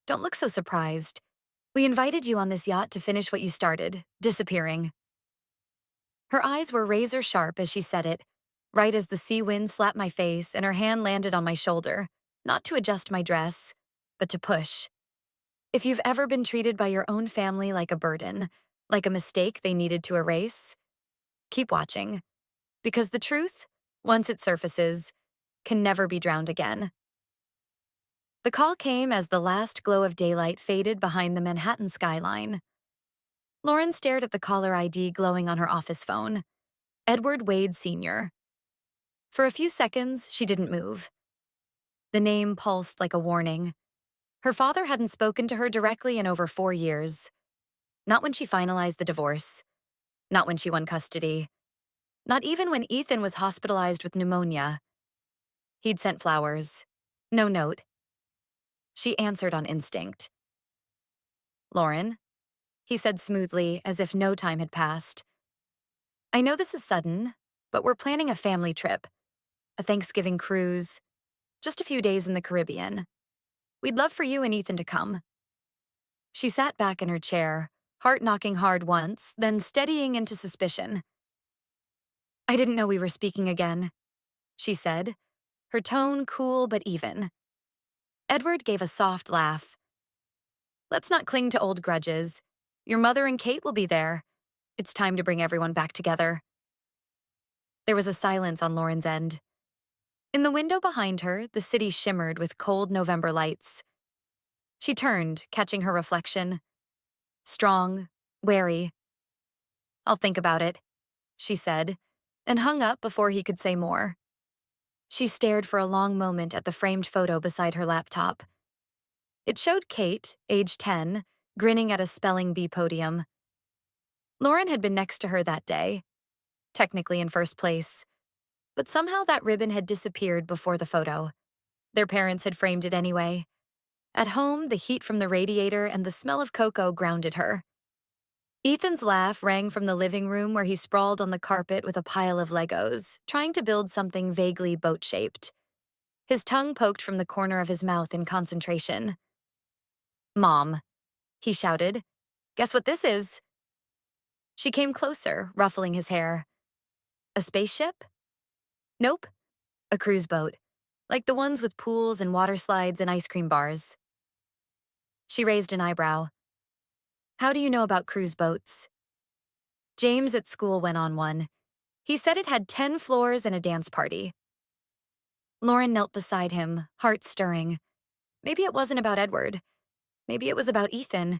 Don't look so surprised. We invited you on this yacht to finish what you started, disappearing. Her eyes were razor sharp as she said it, right as the sea wind slapped my face and her hand landed on my shoulder, not to adjust my dress, but to push. If you've ever been treated by your own family like a burden, like a mistake they needed to erase, keep watching. Because the truth, once it surfaces, can never be drowned again. The call came as the last glow of daylight faded behind the Manhattan skyline. Lauren stared at the caller ID glowing on her office phone. Edward Wade Sr. For a few seconds, she didn't move. The name pulsed like a warning. Her father hadn't spoken to her directly in over 4 years. Not when she finalized the divorce. Not when she won custody. Not even when Ethan was hospitalized with pneumonia. He'd sent flowers. No note. She answered on instinct. "Lauren," he said smoothly, as if no time had passed. "I know this is sudden, but we're planning a family trip. A Thanksgiving cruise. Just a few days in the Caribbean. We'd love for you and Ethan to come." She sat back in her chair, heart knocking hard once, then steadying into suspicion. "I didn't know we were speaking again," she said, her tone cool but even. Edward gave a soft laugh. "Let's not cling to old grudges. Your mother and Kate will be there. It's time to bring everyone back together." There was a silence on Lauren's end. In the window behind her, the city shimmered with cold November lights. She turned, catching her reflection. Strong, wary. "I'll think about it," she said, and hung up before he could say more. She stared for a long moment at the framed photo beside her laptop. It showed Kate, age 10, grinning at a spelling bee podium. Lauren had been next to her that day, technically in first place, but somehow that ribbon had disappeared before the photo. Their parents had framed it anyway. At home, the heat from the radiator and the smell of cocoa grounded her. Ethan's laugh rang from the living room where he sprawled on the carpet with a pile of Legos, trying to build something vaguely boat-shaped. His tongue poked from the corner of his mouth in concentration. "Mom," he shouted, "guess what this is?" She came closer, ruffling his hair. "A spaceship?" "Nope. A cruise boat. Like the ones with pools and water slides and ice cream bars." She raised an eyebrow. "How do you know about cruise boats?" "James at school went on one. He said it had 10 floors and a dance party." Lauren knelt beside him, heart stirring. Maybe it wasn't about Edward. Maybe it was about Ethan.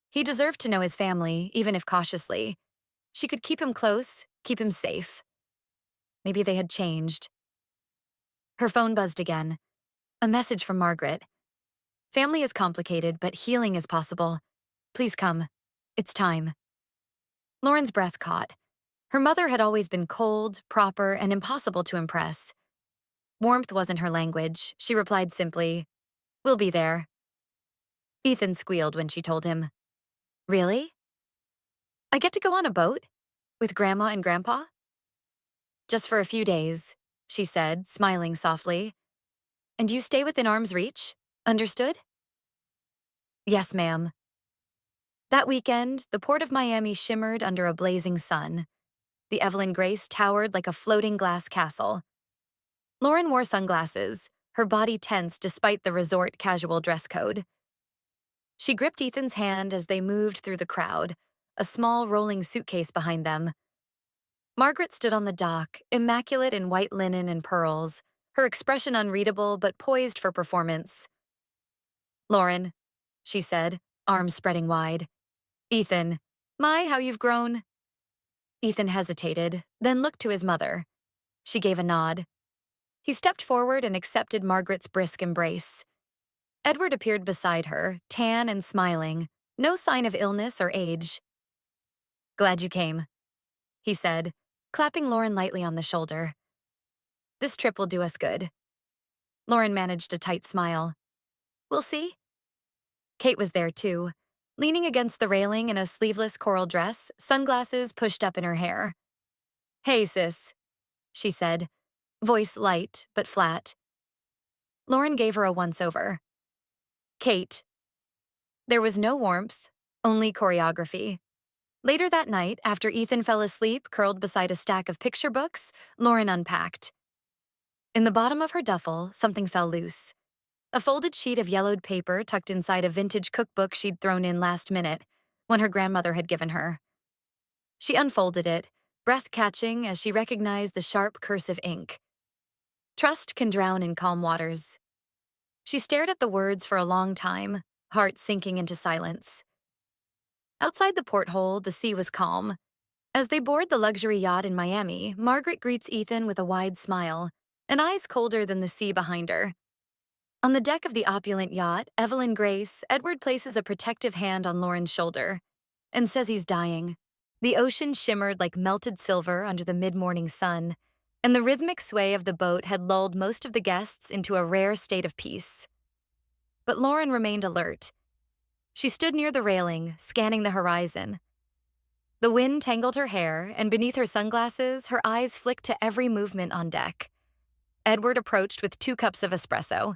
He deserved to know his family, even if cautiously. She could keep him close, keep him safe. Maybe they had changed. Her phone buzzed again. A message from Margaret. "Family is complicated, but healing is possible. Please come. It's time." Lauren's breath caught. Her mother had always been cold, proper, and impossible to impress. Warmth wasn't her language. She replied simply, "We'll be there." Ethan squealed when she told him. "Really? I get to go on a boat? With Grandma and Grandpa?" "Just for a few days," she said, smiling softly. "And you stay within arm's reach? Understood?" "Yes, ma'am." That weekend, the port of Miami shimmered under a blazing sun. The Evelyn Grace towered like a floating glass castle. Lauren wore sunglasses, her body tense despite the resort casual dress code. She gripped Ethan's hand as they moved through the crowd, a small rolling suitcase behind them. Margaret stood on the dock, immaculate in white linen and pearls, her expression unreadable but poised for performance. "Lauren," she said, arms spreading wide. "Ethan, my, how you've grown." Ethan hesitated, then looked to his mother. She gave a nod. He stepped forward and accepted Margaret's brisk embrace. Edward appeared beside her, tan and smiling, no sign of illness or age. "Glad you came," he said, clapping Lauren lightly on the shoulder. "This trip will do us good." Lauren managed a tight smile. "We'll see." Kate was there too, leaning against the railing in a sleeveless coral dress, sunglasses pushed up in her hair. "Hey, sis," she said, voice light but flat. Lauren gave her a once-over. "Kate," There was no warmth, only choreography. Later that night, after Ethan fell asleep curled beside a stack of picture books, Lauren unpacked. In the bottom of her duffel, something fell loose. A folded sheet of yellowed paper tucked inside a vintage cookbook she'd thrown in last minute, one her grandmother had given her. She unfolded it, breath catching as she recognized the sharp cursive ink. Trust can drown in calm waters. She stared at the words for a long time, heart sinking into silence. Outside the porthole, the sea was calm. As they board the luxury yacht in Miami, Margaret greets Ethan with a wide smile, and eyes colder than the sea behind her. On the deck of the opulent yacht, Evelyn Grace, Edward places a protective hand on Lauren's shoulder and says he's dying. The ocean shimmered like melted silver under the mid-morning sun, and the rhythmic sway of the boat had lulled most of the guests into a rare state of peace. But Lauren remained alert. She stood near the railing, scanning the horizon. The wind tangled her hair, and beneath her sunglasses, her eyes flicked to every movement on deck. Edward approached with 2 cups of espresso.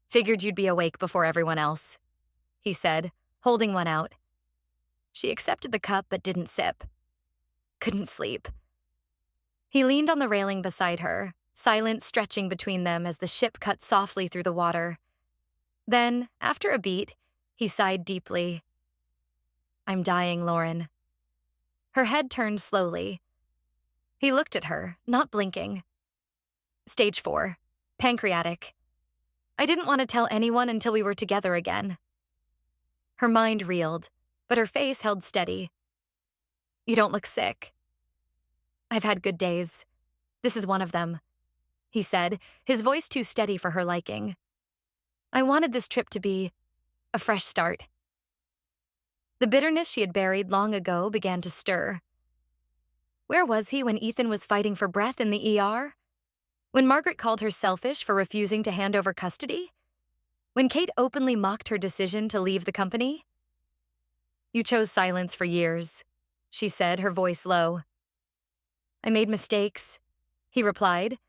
"Figured you'd be awake before everyone else," he said, holding one out. She accepted the cup but didn't sip. Couldn't sleep. He leaned on the railing beside her, silence stretching between them as the ship cut softly through the water. Then, after a beat, he sighed deeply. "I'm dying, Lauren." Her head turned slowly. He looked at her, not blinking. "Stage 4. Pancreatic. I didn't want to tell anyone until we were together again." Her mind reeled, but her face held steady. "You don't look sick." "I've had good days. This is one of them," he said, his voice too steady for her liking. "I wanted this trip to be a fresh start." The bitterness she had buried long ago began to stir. Where was he when Ethan was fighting for breath in the ER? When Margaret called her selfish for refusing to hand over custody? When Kate openly mocked her decision to leave the company? "You chose silence for years," she said, her voice low. "I made mistakes," he replied,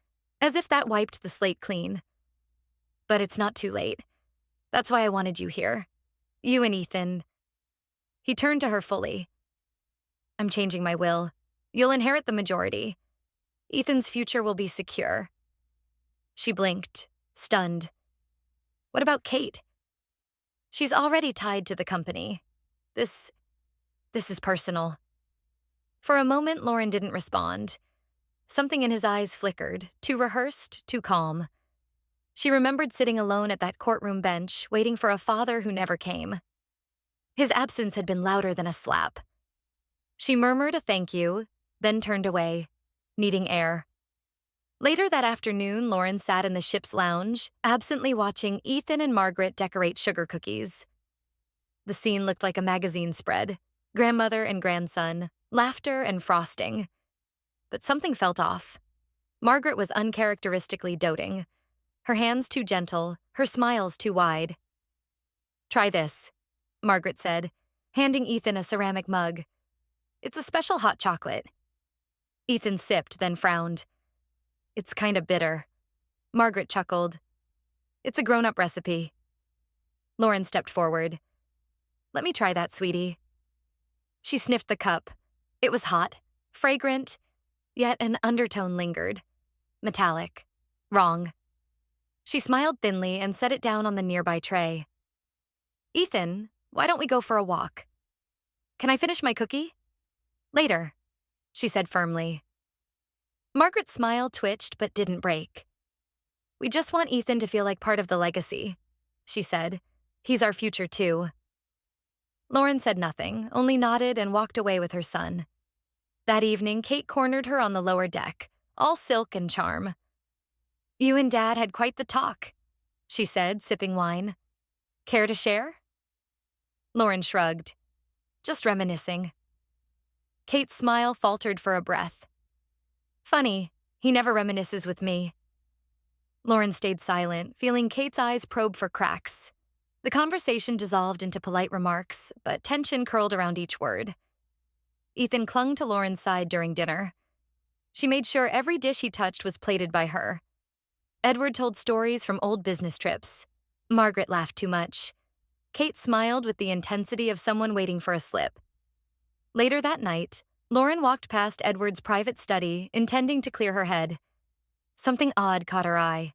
as if that wiped the slate clean. "But it's not too late. That's why I wanted you here. You and Ethan." He turned to her fully. "I'm changing my will. You'll inherit the majority. Ethan's future will be secure." She blinked, stunned. "What about Kate?" "She's already tied to the company. This is personal." For a moment, Lauren didn't respond. Something in his eyes flickered, too rehearsed, too calm. She remembered sitting alone at that courtroom bench, waiting for a father who never came. His absence had been louder than a slap. She murmured a thank you, then turned away, needing air. Later that afternoon, Lauren sat in the ship's lounge, absently watching Ethan and Margaret decorate sugar cookies. The scene looked like a magazine spread, grandmother and grandson, laughter and frosting. But something felt off. Margaret was uncharacteristically doting, her hands too gentle, her smiles too wide. "Try this," Margaret said, handing Ethan a ceramic mug. "It's a special hot chocolate." Ethan sipped, then frowned. "It's kinda bitter." Margaret chuckled. "It's a grown-up recipe." Lauren stepped forward. "Let me try that, sweetie." She sniffed the cup. It was hot, fragrant, yet an undertone lingered. Metallic. Wrong. She smiled thinly and set it down on the nearby tray. "Ethan, why don't we go for a walk?" "Can I finish my cookie?" "Later," she said firmly. Margaret's smile twitched but didn't break. "We just want Ethan to feel like part of the legacy," she said. "He's our future too." Lauren said nothing, only nodded and walked away with her son. That evening, Kate cornered her on the lower deck, all silk and charm. "You and Dad had quite the talk," she said, sipping wine. "Care to share?" Lauren shrugged. "Just reminiscing." Kate's smile faltered for a breath. "Funny, he never reminisces with me." Lauren stayed silent, feeling Kate's eyes probe for cracks. The conversation dissolved into polite remarks, but tension curled around each word. Ethan clung to Lauren's side during dinner. She made sure every dish he touched was plated by her. Edward told stories from old business trips. Margaret laughed too much. Kate smiled with the intensity of someone waiting for a slip. Later that night, Lauren walked past Edward's private study, intending to clear her head. Something odd caught her eye,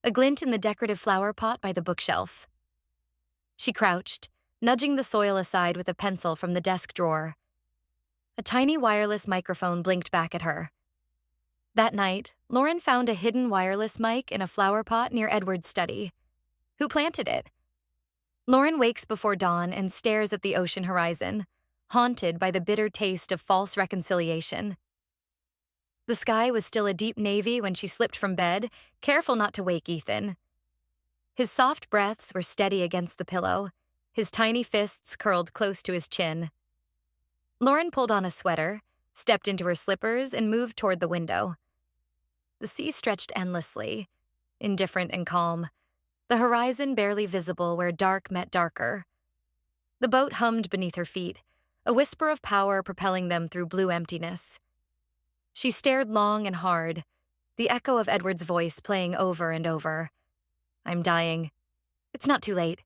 a glint in the decorative flower pot by the bookshelf. She crouched, nudging the soil aside with a pencil from the desk drawer. A tiny wireless microphone blinked back at her. That night, Lauren found a hidden wireless mic in a flower pot near Edward's study. Who planted it? Lauren wakes before dawn and stares at the ocean horizon, haunted by the bitter taste of false reconciliation. The sky was still a deep navy when she slipped from bed, careful not to wake Ethan. His soft breaths were steady against the pillow, his tiny fists curled close to his chin. Lauren pulled on a sweater, stepped into her slippers, and moved toward the window. The sea stretched endlessly, indifferent and calm, the horizon barely visible where dark met darker. The boat hummed beneath her feet, a whisper of power propelling them through blue emptiness. She stared long and hard, the echo of Edward's voice playing over and over. I'm dying. It's not too late.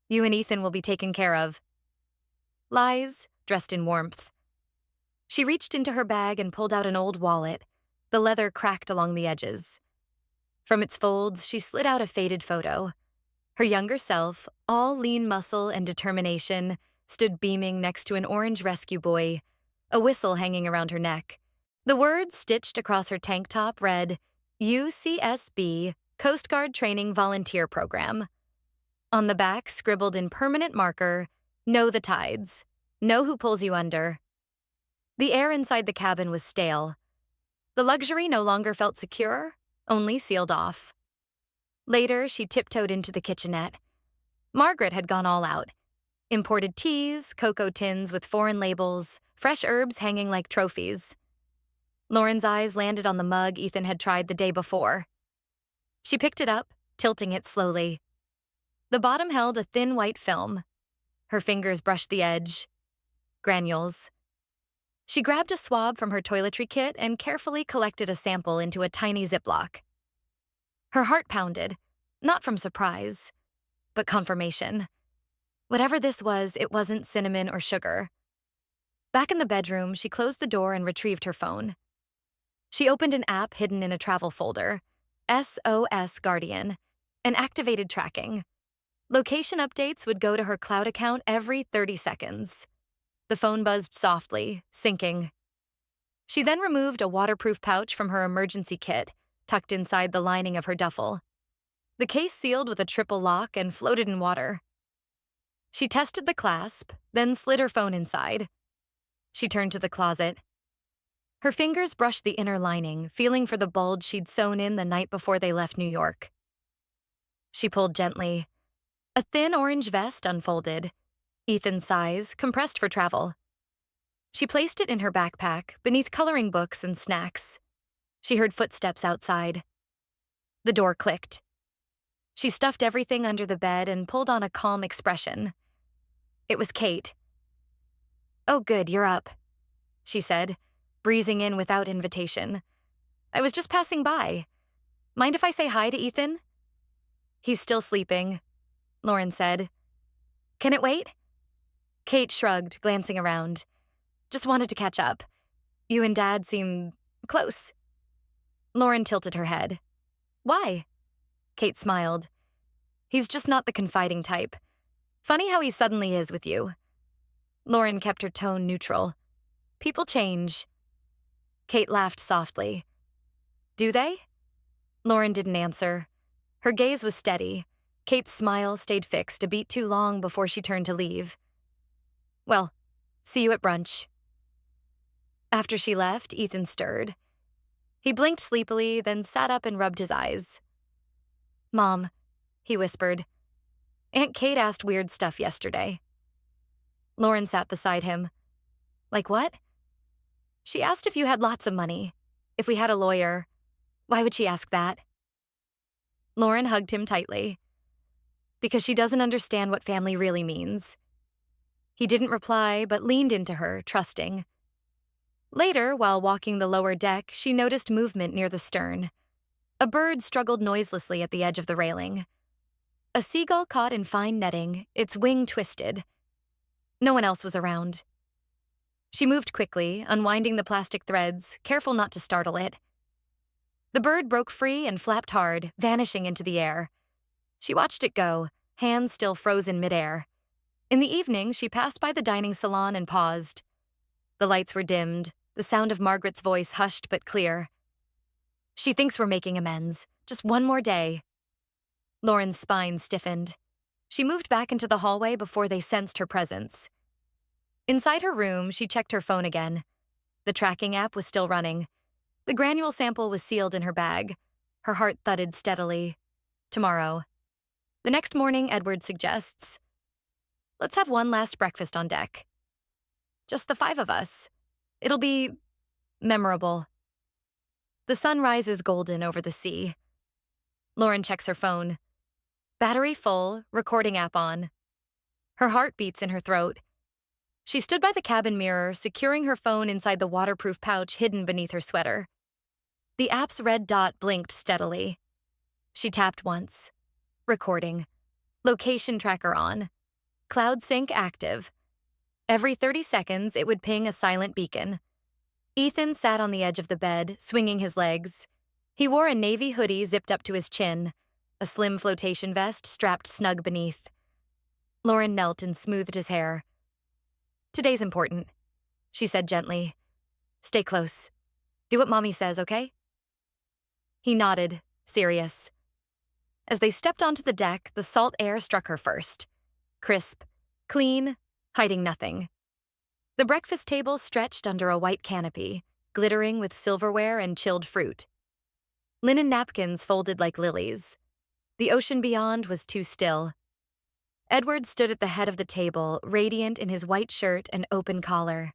You and Ethan will be taken care of. Lies, dressed in warmth. She reached into her bag and pulled out an old wallet, the leather cracked along the edges. From its folds, she slid out a faded photo. Her younger self, all lean muscle and determination, stood beaming next to an orange rescue buoy, a whistle hanging around her neck. The words stitched across her tank top read, UCSB, Coast Guard Training Volunteer Program. On the back, scribbled in permanent marker, Know the tides. Know who pulls you under. The air inside the cabin was stale. The luxury no longer felt secure, only sealed off. Later, she tiptoed into the kitchenette. Margaret had gone all out. Imported teas, cocoa tins with foreign labels, fresh herbs hanging like trophies. Lauren's eyes landed on the mug Ethan had tried the day before. She picked it up, tilting it slowly. The bottom held a thin white film. Her fingers brushed the edge. Granules. She grabbed a swab from her toiletry kit and carefully collected a sample into a tiny Ziploc. Her heart pounded, not from surprise, but confirmation. Whatever this was, it wasn't cinnamon or sugar. Back in the bedroom, she closed the door and retrieved her phone. She opened an app hidden in a travel folder, SOS Guardian, and activated tracking. Location updates would go to her cloud account every 30 seconds. The phone buzzed softly, syncing. She then removed a waterproof pouch from her emergency kit, tucked inside the lining of her duffel. The case sealed with a triple lock and floated in water. She tested the clasp, then slid her phone inside. She turned to the closet. Her fingers brushed the inner lining, feeling for the bulge she'd sewn in the night before they left New York. She pulled gently. A thin orange vest unfolded, Ethan's size, compressed for travel. She placed it in her backpack, beneath coloring books and snacks. She heard footsteps outside. The door clicked. She stuffed everything under the bed and pulled on a calm expression. It was Kate. "Oh, good, you're up," she said, breezing in without invitation. "I was just passing by. Mind if I say hi to Ethan?" "He's still sleeping," Lauren said. "Can it wait?" Kate shrugged, glancing around. "Just wanted to catch up. You and Dad seem close." Lauren tilted her head. "Why?" Kate smiled. "He's just not the confiding type. Funny how he suddenly is with you." Lauren kept her tone neutral. "People change." Kate laughed softly. "Do they?" Lauren didn't answer. Her gaze was steady. Kate's smile stayed fixed a beat too long before she turned to leave. "Well, see you at brunch." After she left, Ethan stirred. He blinked sleepily, then sat up and rubbed his eyes. "Mom," he whispered. "Aunt Kate asked weird stuff yesterday." Lauren sat beside him. "Like what?" "She asked if you had lots of money, if we had a lawyer. Why would she ask that?" Lauren hugged him tightly. "Because she doesn't understand what family really means." He didn't reply, but leaned into her, trusting. Later, while walking the lower deck, she noticed movement near the stern. A bird struggled noiselessly at the edge of the railing. A seagull caught in fine netting, its wing twisted. No one else was around. She moved quickly, unwinding the plastic threads, careful not to startle it. The bird broke free and flapped hard, vanishing into the air. She watched it go, hands still frozen midair. In the evening, she passed by the dining salon and paused. The lights were dimmed, the sound of Margaret's voice hushed but clear. She thinks we're making amends. Just one more day. Lauren's spine stiffened. She moved back into the hallway before they sensed her presence. Inside her room, she checked her phone again. The tracking app was still running. The granule sample was sealed in her bag. Her heart thudded steadily. Tomorrow. The next morning, Edward suggests, "Let's have one last breakfast on deck. Just the 5 of us. It'll be memorable." The sun rises golden over the sea. Lauren checks her phone. Battery full, recording app on. Her heart beats in her throat. She stood by the cabin mirror, securing her phone inside the waterproof pouch hidden beneath her sweater. The app's red dot blinked steadily. She tapped once. Recording. Location tracker on. Cloud sync active. Every 30 seconds, it would ping a silent beacon. Ethan sat on the edge of the bed, swinging his legs. He wore a navy hoodie zipped up to his chin, a slim flotation vest strapped snug beneath. Lauren knelt and smoothed his hair. "Today's important," she said gently. "Stay close. Do what Mommy says, okay?" He nodded, serious. As they stepped onto the deck, the salt air struck her first. Crisp, clean, hiding nothing. The breakfast table stretched under a white canopy, glittering with silverware and chilled fruit. Linen napkins folded like lilies. The ocean beyond was too still. Edward stood at the head of the table, radiant in his white shirt and open collar.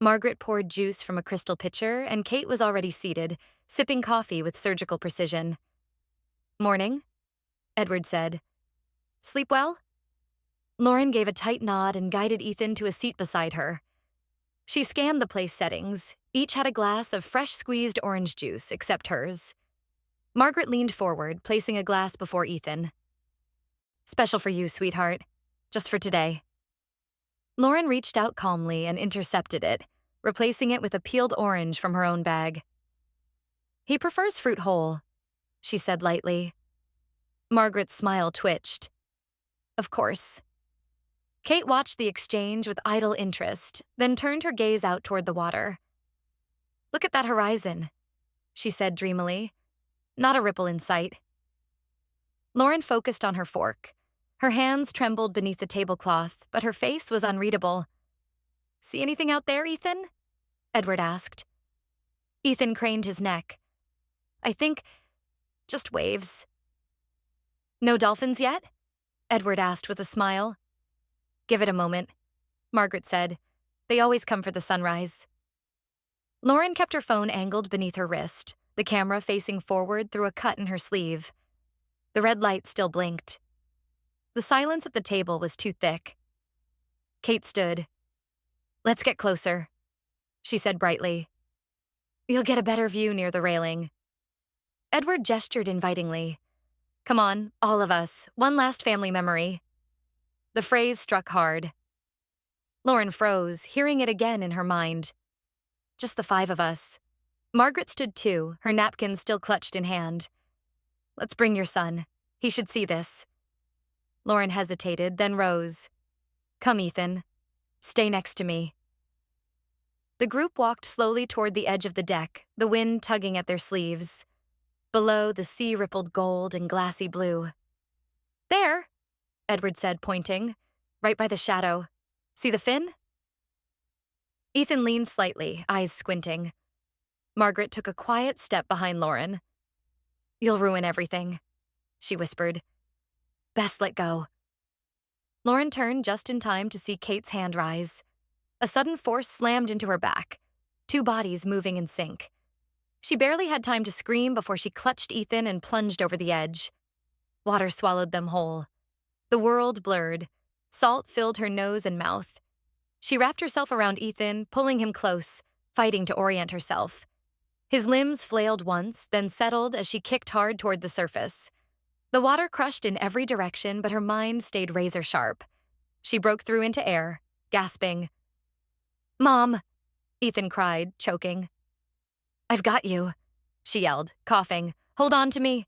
Margaret poured juice from a crystal pitcher, and Kate was already seated, sipping coffee with surgical precision. "Morning," Edward said. "Sleep well?" Lauren gave a tight nod and guided Ethan to a seat beside her. She scanned the place settings. Each had a glass of fresh squeezed orange juice, except hers. Margaret leaned forward, placing a glass before Ethan. "Special for you, sweetheart. Just for today." Lauren reached out calmly and intercepted it, replacing it with a peeled orange from her own bag. "He prefers fruit whole," she said lightly. Margaret's smile twitched. "Of course." Kate watched the exchange with idle interest, then turned her gaze out toward the water. "Look at that horizon," she said dreamily. Not a ripple in sight. Lauren focused on her fork. Her hands trembled beneath the tablecloth, but her face was unreadable. "See anything out there, Ethan?" Edward asked. Ethan craned his neck. "I think just waves." "No dolphins yet?" Edward asked with a smile. "Give it a moment," Margaret said. "They always come for the sunrise." Lauren kept her phone angled beneath her wrist, the camera facing forward through a cut in her sleeve. The red light still blinked. The silence at the table was too thick. Kate stood. "Let's get closer," she said brightly. "You'll get a better view near the railing." Edward gestured invitingly. "Come on, all of us, one last family memory." The phrase struck hard. Lauren froze, hearing it again in her mind. Just the 5 of us. Margaret stood too, her napkin still clutched in hand. "Let's bring your son. He should see this." Lauren hesitated, then rose. "Come, Ethan. Stay next to me." The group walked slowly toward the edge of the deck, the wind tugging at their sleeves. Below, the sea rippled gold and glassy blue. "There," Edward said, pointing. "Right by the shadow. See the fin?" Ethan leaned slightly, eyes squinting. Margaret took a quiet step behind Lauren. "You'll ruin everything," she whispered. "Best let go." Lauren turned just in time to see Kate's hand rise. A sudden force slammed into her back, 2 bodies moving in sync. She barely had time to scream before she clutched Ethan and plunged over the edge. Water swallowed them whole. The world blurred. Salt filled her nose and mouth. She wrapped herself around Ethan, pulling him close, fighting to orient herself. His limbs flailed once, then settled as she kicked hard toward the surface. The water crushed in every direction, but her mind stayed razor sharp. She broke through into air, gasping. "Mom!" Ethan cried, choking. "I've got you," she yelled, coughing. "Hold on to me."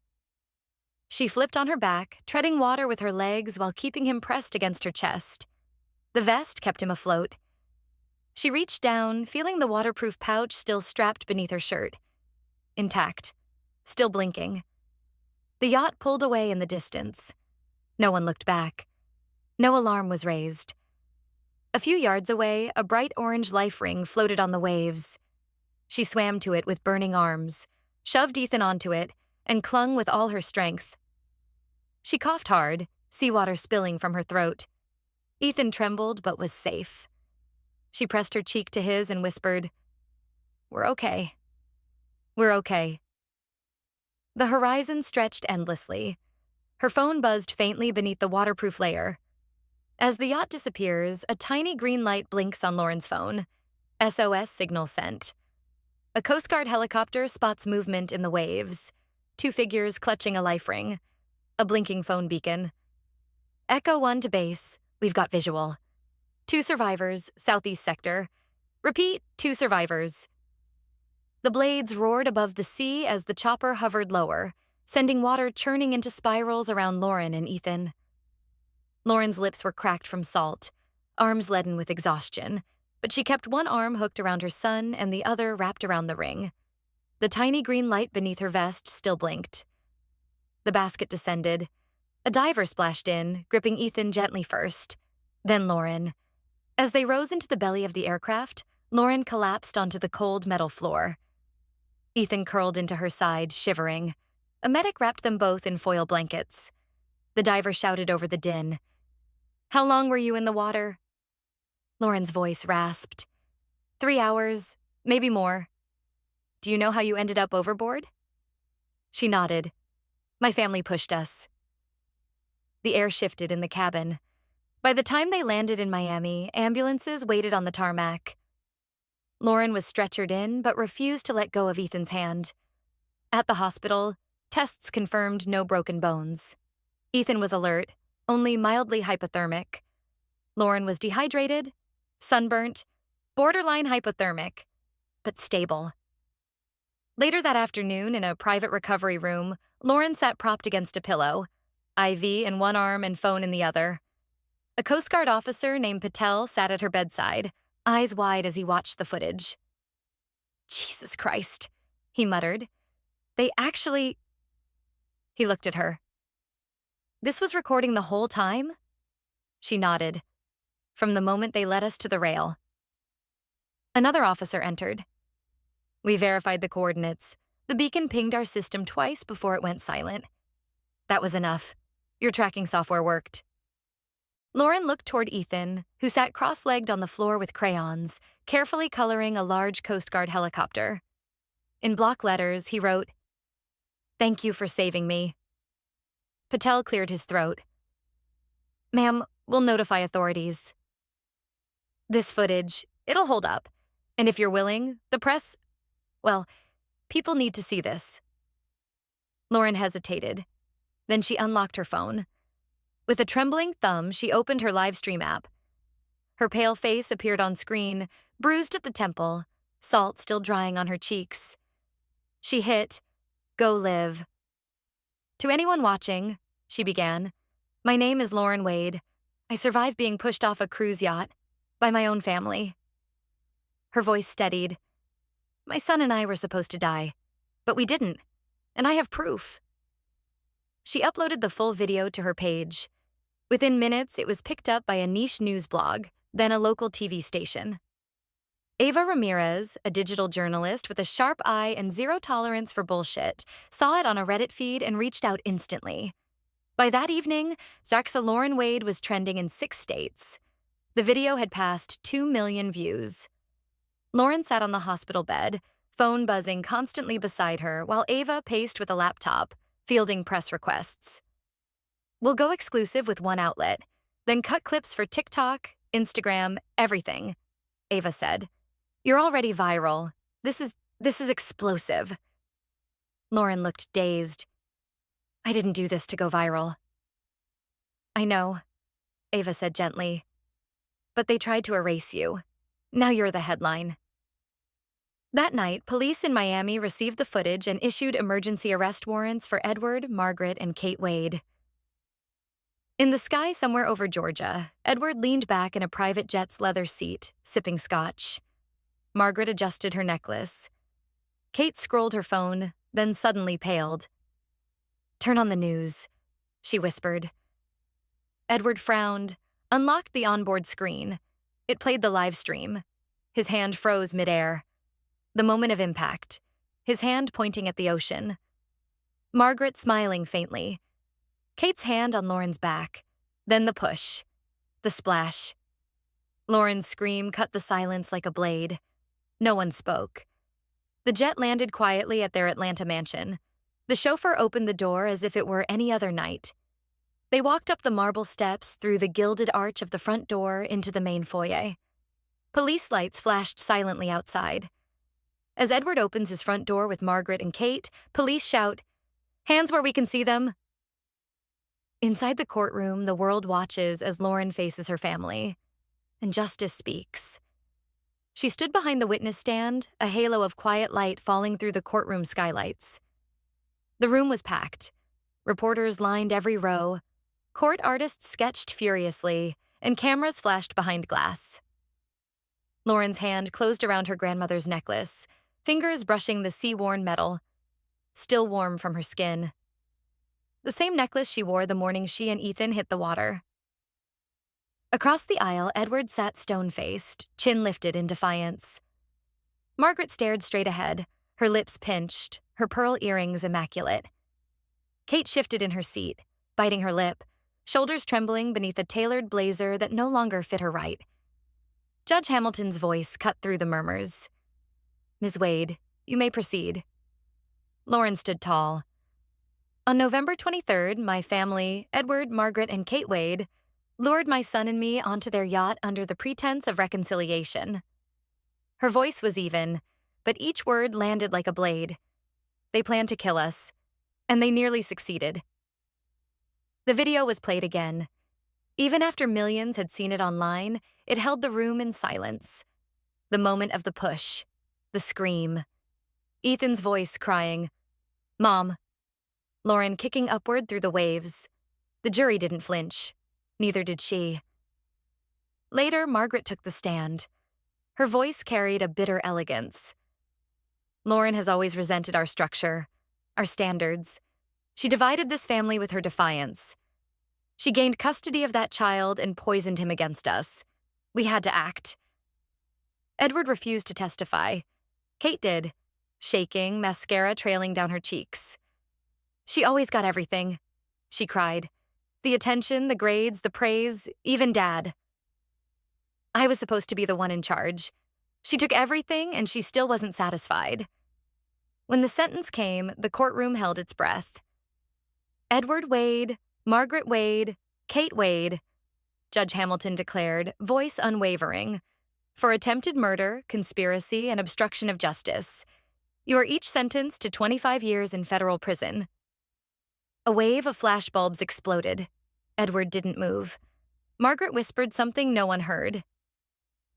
She flipped on her back, treading water with her legs while keeping him pressed against her chest. The vest kept him afloat. She reached down, feeling the waterproof pouch still strapped beneath her shirt. Intact. Still blinking. The yacht pulled away in the distance. No one looked back. No alarm was raised. A few yards away, a bright orange life ring floated on the waves. She swam to it with burning arms, shoved Ethan onto it, and clung with all her strength. She coughed hard, seawater spilling from her throat. Ethan trembled but was safe. She pressed her cheek to his and whispered, "We're okay. We're okay." The horizon stretched endlessly. Her phone buzzed faintly beneath the waterproof layer. As the yacht disappears, a tiny green light blinks on Lauren's phone. SOS signal sent. A Coast Guard helicopter spots movement in the waves. 2 figures clutching a life ring. A blinking phone beacon. Echo 1 to base. We've got visual. 2 survivors, southeast sector. Repeat, 2 survivors. The blades roared above the sea as the chopper hovered lower, sending water churning into spirals around Lauren and Ethan. Lauren's lips were cracked from salt, arms leaden with exhaustion, but she kept one arm hooked around her son and the other wrapped around the ring. The tiny green light beneath her vest still blinked. The basket descended. A diver splashed in, gripping Ethan gently first, then Lauren. As they rose into the belly of the aircraft, Lauren collapsed onto the cold metal floor. Ethan curled into her side, shivering. A medic wrapped them both in foil blankets. The diver shouted over the din. "How long were you in the water?" Lauren's voice rasped. 3 hours, maybe more. "Do you know how you ended up overboard?" She nodded. "My family pushed us." The air shifted in the cabin. By the time they landed in Miami, ambulances waited on the tarmac. Lauren was stretchered in, but refused to let go of Ethan's hand. At the hospital, tests confirmed no broken bones. Ethan was alert, only mildly hypothermic. Lauren was dehydrated, sunburnt, borderline hypothermic, but stable. Later that afternoon, in a private recovery room, Lauren sat propped against a pillow, IV in one arm and phone in the other. A Coast Guard officer named Patel sat at her bedside, eyes wide as he watched the footage. "Jesus Christ," he muttered. "They actually—" He looked at her. "This was recording the whole time?" She nodded. "From the moment they led us to the rail." Another officer entered. "We verified the coordinates. The beacon pinged our system twice before it went silent. That was enough. Your tracking software worked." Lauren looked toward Ethan, who sat cross-legged on the floor with crayons, carefully coloring a large Coast Guard helicopter. In block letters, he wrote, "Thank you for saving me." Patel cleared his throat. "Ma'am, we'll notify authorities." "This footage, it'll hold up. And if you're willing, the press, well, people need to see this." Lauren hesitated. Then she unlocked her phone. With a trembling thumb, she opened her live stream app. Her pale face appeared on screen, bruised at the temple, salt still drying on her cheeks. She hit, "Go live." "To anyone watching," she began, "my name is Lauren Wade. I survived being pushed off a cruise yacht by my own family." Her voice steadied. "My son and I were supposed to die, but we didn't, and I have proof." She uploaded the full video to her page. Within minutes, it was picked up by a niche news blog, then a local TV station. Ava Ramirez, a digital journalist with a sharp eye and zero tolerance for bullshit, saw it on a Reddit feed and reached out instantly. By that evening, Zarxa Lauren Wade was trending in 6 states. The video had passed 2 million views. Lauren sat on the hospital bed, phone buzzing constantly beside her, while Ava paced with a laptop, fielding press requests. "We'll go exclusive with one outlet, then cut clips for TikTok, Instagram, everything," Ava said. "You're already viral. This is explosive." Lauren looked dazed. I didn't do this to go viral. I know, Ava said gently. But they tried to erase you. Now you're the headline. That night, police in Miami received the footage and issued emergency arrest warrants for Edward, Margaret, and Kate Wade. In the sky somewhere over Georgia, Edward leaned back in a private jet's leather seat, sipping scotch. Margaret adjusted her necklace. Kate scrolled her phone, then suddenly paled. "Turn on the news," she whispered. Edward frowned, unlocked the onboard screen. It played the live stream. His hand froze midair. The moment of impact, his hand pointing at the ocean. Margaret smiling faintly. Kate's hand on Lauren's back. Then the push. The splash. Lauren's scream cut the silence like a blade. No one spoke. The jet landed quietly at their Atlanta mansion. The chauffeur opened the door as if it were any other night. They walked up the marble steps, through the gilded arch of the front door, into the main foyer. Police lights flashed silently outside. As Edward opens his front door with Margaret and Kate, police shout, "Hands where we can see them." Inside the courtroom, the world watches as Lauren faces her family, and justice speaks. She stood behind the witness stand, a halo of quiet light falling through the courtroom skylights. The room was packed. Reporters lined every row. Court artists sketched furiously, and cameras flashed behind glass. Lauren's hand closed around her grandmother's necklace, fingers brushing the sea-worn metal, still warm from her skin. The same necklace she wore the morning she and Ethan hit the water. Across the aisle, Edward sat stone-faced, chin lifted in defiance. Margaret stared straight ahead, her lips pinched, her pearl earrings immaculate. Kate shifted in her seat, biting her lip, shoulders trembling beneath a tailored blazer that no longer fit her right. Judge Hamilton's voice cut through the murmurs. "Ms. Wade, you may proceed." Lauren stood tall. "On November 23rd, my family, Edward, Margaret, and Kate Wade, lured my son and me onto their yacht under the pretense of reconciliation." Her voice was even, but each word landed like a blade. "They planned to kill us, and they nearly succeeded." The video was played again. Even after millions had seen it online, it held the room in silence. The moment of the push, the scream. Ethan's voice crying, "Mom." Lauren kicking upward through the waves. The jury didn't flinch. Neither did she. Later, Margaret took the stand. Her voice carried a bitter elegance. "Lauren has always resented our structure, our standards. She divided this family with her defiance. She gained custody of that child and poisoned him against us. We had to act." Edward refused to testify. Kate did, shaking, mascara trailing down her cheeks. "She always got everything," she cried. "The attention, the grades, the praise, even Dad. I was supposed to be the one in charge. She took everything and she still wasn't satisfied." When the sentence came, the courtroom held its breath. "Edward Wade, Margaret Wade, Kate Wade," Judge Hamilton declared, voice unwavering, "for attempted murder, conspiracy, and obstruction of justice. You are each sentenced to 25 years in federal prison." A wave of flashbulbs exploded. Edward didn't move. Margaret whispered something no one heard.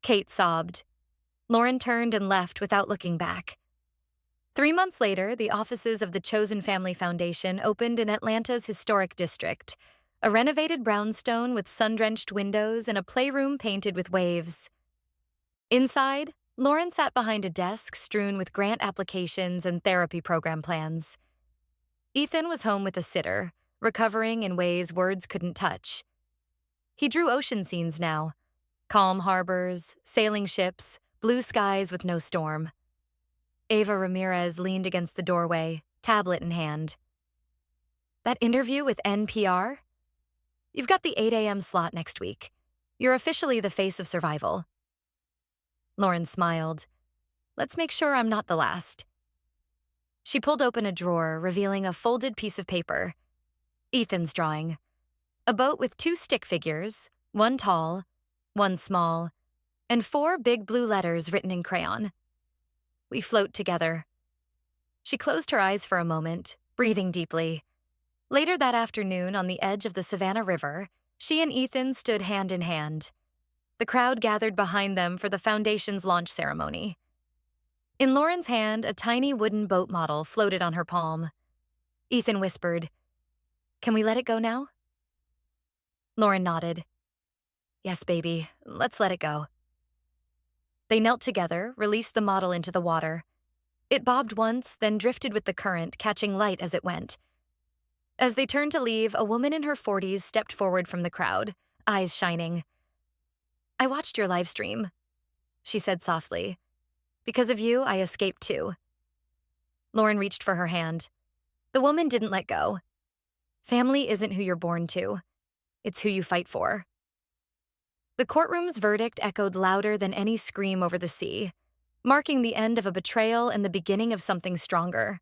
Kate sobbed. Lauren turned and left without looking back. 3 months later, the offices of the Chosen Family Foundation opened in Atlanta's historic district, a renovated brownstone with sun-drenched windows and a playroom painted with waves. Inside, Lauren sat behind a desk strewn with grant applications and therapy program plans. Ethan was home with a sitter, recovering in ways words couldn't touch. He drew ocean scenes now. Calm harbors, sailing ships, blue skies with no storm. Ava Ramirez leaned against the doorway, tablet in hand. "That interview with NPR? You've got the 8 a.m. slot next week. You're officially the face of survival." Lauren smiled. "Let's make sure I'm not the last." She pulled open a drawer, revealing a folded piece of paper. Ethan's drawing. A boat with 2 stick figures, one tall, one small, and 4 big blue letters written in crayon. "We float together." She closed her eyes for a moment, breathing deeply. Later that afternoon, on the edge of the Savannah River, she and Ethan stood hand in hand. The crowd gathered behind them for the Foundation's launch ceremony. In Lauren's hand, a tiny wooden boat model floated on her palm. Ethan whispered, "Can we let it go now?" Lauren nodded. "Yes, baby, let's let it go." They knelt together, released the model into the water. It bobbed once, then drifted with the current, catching light as it went. As they turned to leave, a woman in her 40s stepped forward from the crowd, eyes shining. "I watched your live stream," she said softly. "Because of you, I escaped too." Lauren reached for her hand. The woman didn't let go. Family isn't who you're born to. It's who you fight for. The courtroom's verdict echoed louder than any scream over the sea, marking the end of a betrayal and the beginning of something stronger.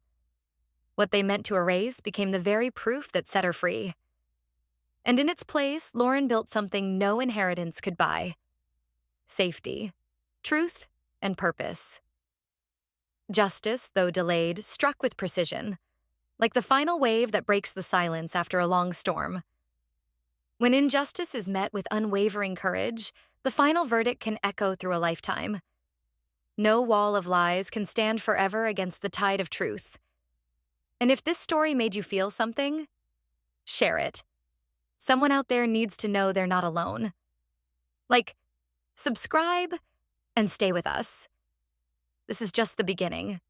What they meant to erase became the very proof that set her free. And in its place, Lauren built something no inheritance could buy: safety, truth, and purpose. Justice, though delayed, struck with precision, like the final wave that breaks the silence after a long storm. When injustice is met with unwavering courage, the final verdict can echo through a lifetime. No wall of lies can stand forever against the tide of truth. And if this story made you feel something, share it. Someone out there needs to know they're not alone. Like, subscribe and stay with us. This is just the beginning.